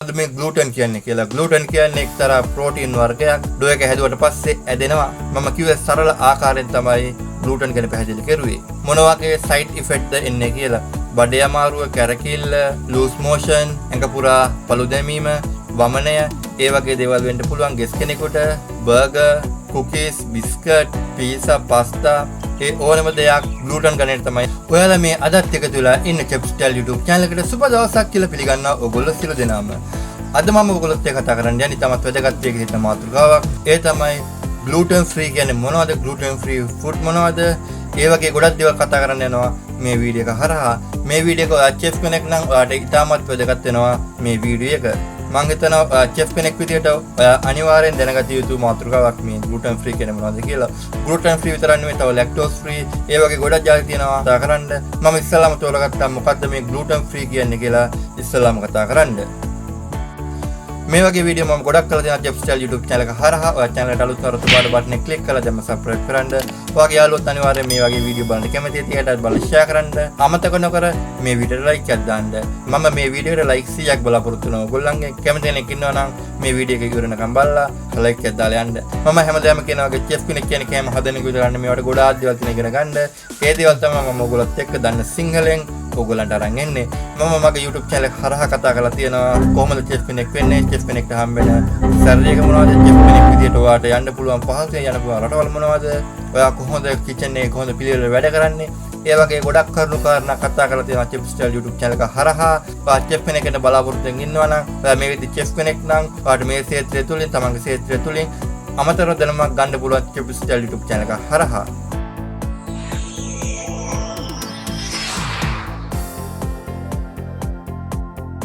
මේ ග්ලූටන් කියන්නේ කියලා. ග්ලූටන් කියන්නේ එක්තරා ප්‍රෝටීන් වර්ගයක්. ඩෝ එක හැදුවට පස්සේ ඇදෙනවා. මම කිව්වේ සරල ආකාරයෙන් තමයි ග්ලූටන් ගැන පැහැදිලි කරුවේ. මොන වගේ සයිඩ් ඉෆෙක්ට්ද එන්නේ කියලා. බඩේ අමාරුව, කැරකිල්ල, ලූස් මෝෂන්, ඇඟ පුරා පළු දැමීම, වමනය, ඒ වගේ දේවල් වෙන්න පුළුවන් ගෙස් කෙනෙකුට. Burger, cookies, biscuit, pizza, pasta ඒ ඕනම දෙයක් ග්ලූටන් ගණයට තමයි. ඔයාලා මේ අදත් එකතු වෙලා ඉන්න චෙප්ස්ටල් YouTube channel එකට සුබ දවසක් කියලා පිළිගන්නවා ඔයගොල්ලෝ සියලු දෙනාම. අද මම ඔයගොල්ලොත් එක්ක කතා කරන්න යන්නේ තමත් වැදගත් දෙයක හිට මාතෘකාවක්. ඒ තමයි gluten free කියන්නේ මොනවද? gluten free food මොනවද? ඒ වගේ ගොඩක් දේවල් කතා කරන්න යනවා මේ වීඩියෝ එක හරහා. මේ වීඩියෝ එක ඔයා chef කෙනෙක් නම් ඔයාට ඉතාමත් වැදගත් වෙනවා මේ වීඩියෝ එක. මම හිතනවා chef කෙනෙක් විදියට ඔයා අනිවාර්යෙන් දැනගත යුතු මාතෘකාවක් මේ gluten free කියන්නේ මොනවද කියලා. gluten free විතරක් නෙවෙයි තව lactose free ඒ වගේ ගොඩක් ජාති තියෙනවා කතා කරන්න. මම ඉස්සෙල්ලාම තෝරගත්තා මොකද්ද මේ gluten free කියන්නේ කියලා ඉස්සෙල්ලාම කතා කරන්න. මේ වගේ වීඩියෝ මම ගොඩක් කරලා දෙනවා චෙප්ස්ටල් YouTube channel එක හරහා. ඔයා channel එකට අලුත් වරතු බාඩ බටන් එක ක්ලික් කරලා දැම්ම subscribe කරන්න. ඔයාගේ යාළුවොත් අනිවාර්යෙන් මේ වගේ වීඩියෝ බලන්න කැමති ඇති. ඒකට බලලා share කරන්න. අමතක නොකර මේ වීඩියෝට like එකක් දාන්න. මම මේ වීඩියෝට like 100ක් බලාපොරොත්තු වෙනවා. ඔයගොල්ලන්ගේ කැමති කෙනෙක් ඉන්නවා නම් මේ වීඩියෝ එක ඉවරනකම් බලලා like එකක් දාලා යන්න. මම හැමදාම කියනවා වගේ chef කෙනෙක් කියන්නේ කෑම හදන එක විතරක් නෙමෙයි. ඒවට ගොඩාක් දේවල් තියෙන ඉගෙන ගන්න. ඒ දේවල් තමයි මම ඔයගොල්ලොත් එක්ක දන්න සිංහලෙන් ඔයගොල්ලන්ට අරන් එන්නේ. මම මගේ YouTube channel එක හරහා කතා කරලා තියෙනවා කොහොමද chef කෙනෙක් වෙන්නේ, chef කෙනෙක්ට හම්බ වෙන සැලරි එක මොනවද, chef කෙනෙක් විදියට ඔයාට යන්න පුළුවන් පහසුවෙන් යන්න පුළුවන් රටවල් මොනවද, ඔයා කොහොමද කිචන් එකේ කොහොමද පිළිවෙල වැඩ කරන්නේ, ඒ වගේ ගොඩක් කරුණු කාරණා කතා කරලා තියෙනවා චෙප්ස්ටල් YouTube channel එක හරහා. ඔයා chef කෙනෙක්ට බලාපොරොත්තු වෙමින් ඉන්නවා නම්, ඔයා මේ විදිහට chef කෙනෙක් නම් ඔයාට මේ ක්ෂේත්‍රය තුලින් තමන්ගේ ක්ෂේත්‍රය තුලින් අමතර දැනුමක් ගන්න පුළුවන් චෙප්ස්ටල් YouTube channel එක හරහා.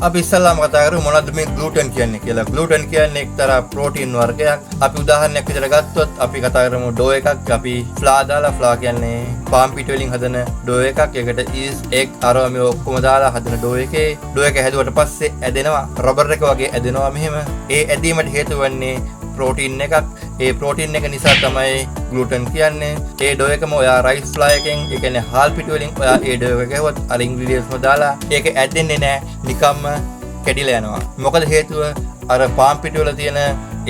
අපි ඉස්සල්ලාම කතා කරමු මොනවද මේ gluten කියන්නේ කියලා. gluten කියන්නේ එක්තරා ප්‍රෝටීන් වර්ගයක්. අපි උදාහරණයක් විදිහට ගත්තොත් අපි කතා කරමු ඩෝ එකක්. අපි ෆ්ලා දාලා, ෆ්ලා කියන්නේ පාම් පිට වලින් හදන ඩෝ එකක්. ඒකට ඊස්, එග්, අරව මේ ඔක්කොම දාලා හදන ඩෝ එකේ ඩෝ එක හැදුවට පස්සේ ඇදෙනවා. රබර් එක වගේ ඇදෙනවා මෙහෙම. ඒ ඇදීමට හේතු වන්නේ ප්‍රෝටීන් එකක්. ඒ ප්‍රෝටීන් එක නිසා තමයි gluten කියන්නේ. ඒ ඩෝ එකම ඔයා රයිස් ෆ්ලා එකෙන්, ඒ කියන්නේ හාල් පිටි වලින් ඔයා ඒ ඩෝ එක ගැහුවත් අර ඉන්ග්‍රීඩියන්ට්ස්ම දාලා ඒක ඇදෙන්නේ නැහැ. නිකම්ම කැඩිලා යනවා. මොකද හේතුව අර පාම් පිටි වල තියෙන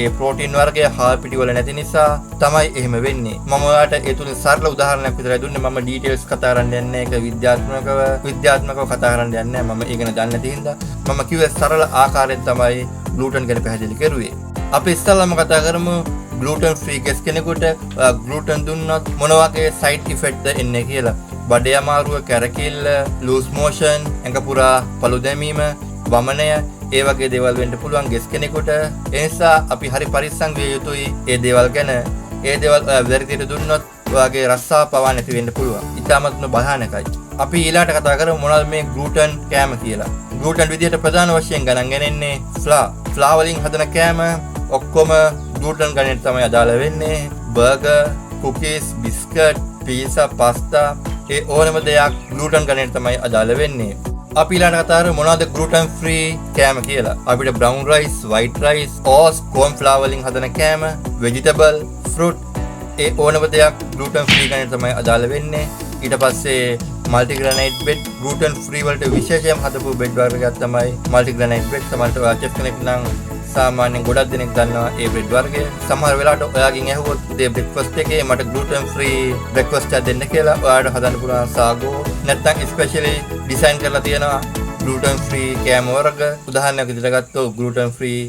ඒ ප්‍රෝටීන් වර්ගය හාල් පිටි වල නැති නිසා තමයි එහෙම වෙන්නේ. මම ඔයාලට ඒ තුලින් සරල උදාහරණයක් විතරයි දුන්නේ. මම ඩීටේල්ස් කතා කරන්න යන්නේ ඒක විද්‍යාත්මකව කතා කරන්න යන්නේ. මම ඉගෙන ගන්න නැති හින්දා මම කිව්වේ සරල ආකාරයෙන් තමයි gluten ගැන පැහැදිලි කරුවේ. අපි ඉස්සල්ලාම කතා කරමු gluten free ගෙස් කෙනෙකුට gluten දුන්නොත් මොන වගේ side effect ද එන්නේ කියලා. බඩේ අමාරුව, කැරකිල්ල, loose motion, ඇඟ පුරා පළු දැමීම, වමනය, ඒ වගේ දේවල් වෙන්න පුළුවන් ගෙස් කෙනෙකුට. ඒ නිසා අපි හරි පරිස්සම් විය යුතුයි ඒ දේවල් ගැන. ඒ දේවල් ඔයා වැරදිට දුන්නොත් ඔයාගේ රස්සාව පවා නැති වෙන්න පුළුවන්. ඉතාමත්ම භයානකයි. අපි ඊළාට කතා කරමු මොනවද මේ gluten කෑම කියලා. gluten විදියට ප්‍රධාන වශයෙන් ගණන් ගන්නේ ෆ්ලා. ෆ්ලා වලින් හදන කෑම ඔක්කොම gluten ගණයට තමයි අදාළ වෙන්නේ. Burger, cookies, biscuit, pizza, pasta ඒ ඕනම දෙයක් gluten ගණයට තමයි අදාළ වෙන්නේ. අපි ඊළඟට කතා කරමු මොනවද gluten free කෑම කියලා. අපිට brown rice, white rice, oats, corn flour වලින් හදන කෑම, vegetable, fruit ඒ ඕනම දෙයක් gluten free ගණයට තමයි අදාළ වෙන්නේ. ඊට පස්සේ multigrain bread gluten free වලට විශේෂයෙන් හදපු bread වර්ගයක් තමයි multigrain bread. සමහරවිට ඔයා chef කෙනෙක් නම් සාමාන්‍යයෙන් ගොඩක් දෙනෙක් දන්නවා ඒ bread වර්ගය. සමහර වෙලාවට ඔයාගෙන් ඇහුවොත් ඒ breakfast එකේ මට gluten free breakfast එකක් දෙන්න කියලා ඔයාලට හදන්න පුළුවන් සාගෝ. නැත්නම් especially design කරලා තියෙනවා gluten free කෑම වර්ග. උදාහරණයක් විදිහට ගත්තොත් gluten free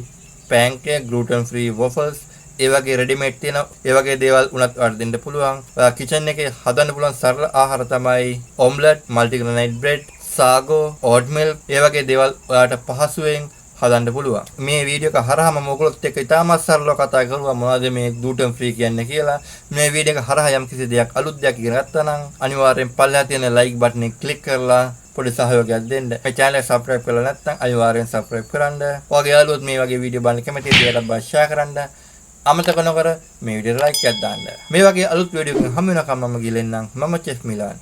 pancake, gluten free waffles ඒ වගේ රෙඩිමේඩ් තියෙන ඒ වගේ දේවල් උනත් ඔයාලට දෙන්න පුළුවන්. ඔයා කිචන් එකේ හදන්න පුළුවන් සරල ආහාර තමයි omelette, multigrain bread, sago, oat milk ඒ වගේ දේවල් ඔයාලට පහසුවෙන් හදන්න පුළුවන්. මේ වීඩියෝ එක හරහා මම ඔයගොල්ලොත් එක්ක ඉතාමත් සරලව කතා කරුවා මොනවද මේ gluten free කියන්නේ කියලා. මේ වීඩියෝ එක හරහා යම් කිසි දෙයක් අලුත් දෙයක් ඉගෙන ගත්තා නම් අනිවාර්යෙන් පල්ලෙහා තියෙන like button එක click කරලා පොඩි සහයෝගයක් දෙන්න. මේ channel එක subscribe කරලා නැත්නම් අනිවාර්යෙන් subscribe කරන්න. ඔයගේ යාළුවොත් මේ වගේ වීඩියෝ බලන්න කැමති ඒකට බස් share කරන්න. අමතක නොකර මේ වීඩියෝට like එකක් දාන්න. මේ වගේ අලුත් වීඩියෝ එකකින් හමු වෙනකම් මම ගිලෙන්නම්. මම chef මිලාන්.